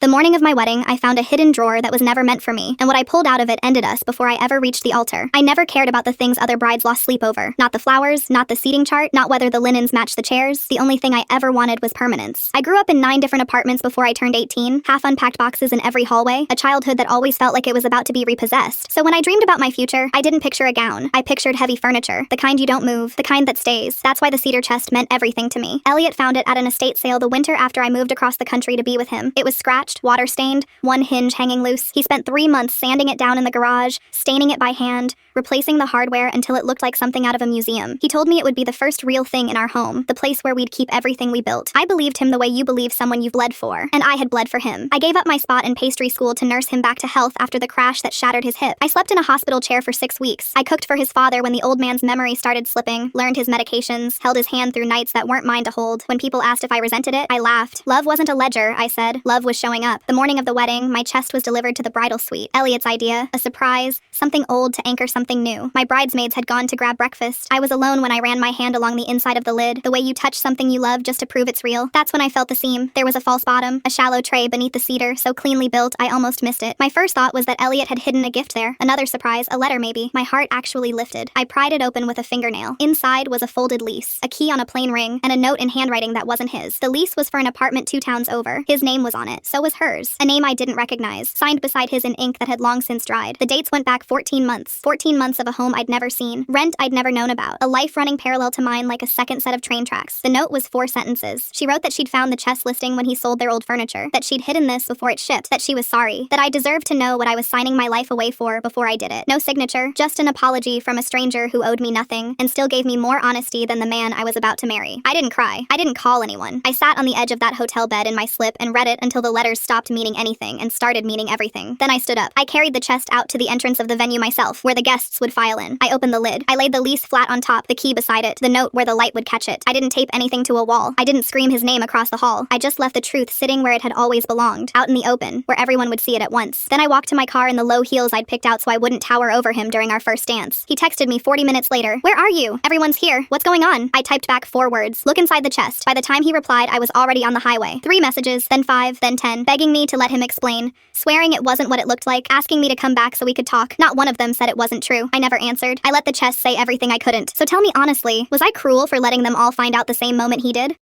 The morning of my wedding, I found a hidden drawer that was never meant for me, and what I pulled out of it ended us before I ever reached the altar. I never cared about the things other brides lost sleep over. Not the flowers, not the seating chart, not whether the linens matched the chairs. The only thing I ever wanted was permanence. I grew up in 9 different apartments before I turned 18, half unpacked boxes in every hallway, a childhood that always felt like it was about to be repossessed. So when I dreamed about my future, I didn't picture a gown. I pictured heavy furniture, the kind you don't move, the kind that stays. That's why the cedar chest meant everything to me. Elliot found it at an estate sale the winter after I moved across the country to be with him. It was scratched, water-stained, one hinge hanging loose. He spent 3 months sanding it down in the garage, staining it by hand, replacing the hardware until it looked like something out of a museum. He told me it would be the first real thing in our home, the place where we'd keep everything we built. I believed him the way you believe someone you've bled for, and I had bled for him. I gave up my spot in pastry school to nurse him back to health after the crash that shattered his hip. I slept in a hospital chair for 6 weeks. I cooked for his father when the old man's memory started slipping, learned his medications, held his hand through nights that weren't mine to hold. When people asked if I resented it, I laughed. Love wasn't a ledger, I said. Love was showing up. The morning of the wedding, my chest was delivered to the bridal suite. Elliot's idea, a surprise, something old to anchor something new. My bridesmaids had gone to grab breakfast. I was alone when I ran my hand along the inside of the lid, the way you touch something you love just to prove it's real. That's when I felt the seam. There was a false bottom, a shallow tray beneath the cedar, so cleanly built I almost missed it. My first thought was that Elliot had hidden a gift there. Another surprise, a letter maybe. My heart actually lifted. I pried it open with a fingernail. Inside was a folded lease, a key on a plain ring, and a note in handwriting that wasn't his. The lease was for an apartment 2 towns over. His name was on it. So was hers. A name I didn't recognize, signed beside his in ink that had long since dried. The dates went back 14 months. 14 months of a home I'd never seen. Rent I'd never known about. A life running parallel to mine like a second set of train tracks. The note was 4 sentences. She wrote that she'd found the chest listing when he sold their old furniture, that she'd hidden this before it shipped, that she was sorry, that I deserved to know what I was signing my life away for before I did it. No signature, just an apology from a stranger who owed me nothing and still gave me more honesty than the man I was about to marry. I didn't cry. I didn't call anyone. I sat on the edge of that hotel bed in my slip and read it until the letters stopped meaning anything and started meaning everything. Then I stood up. I carried the chest out to the entrance of the venue myself, where the guests would file in. I opened the lid. I laid the lease flat on top, the key beside it, the note where the light would catch it. I didn't tape anything to a wall. I didn't scream his name across the hall. I just left the truth sitting where it had always belonged, out in the open, where everyone would see it at once. Then I walked to my car in the low heels I'd picked out so I wouldn't tower over him during our first dance. He texted me 40 minutes later. "Where are you? Everyone's here. What's going on?" I typed back 4 words. "Look inside the chest." By the time he replied, I was already on the highway. 3 messages, then 5, then 10, begging me to let him explain, swearing it wasn't what it looked like, asking me to come back so we could talk. Not one of them said it wasn't true. I never answered. I let the chest say everything I couldn't. So tell me honestly, was I cruel for letting them all find out the same moment he did?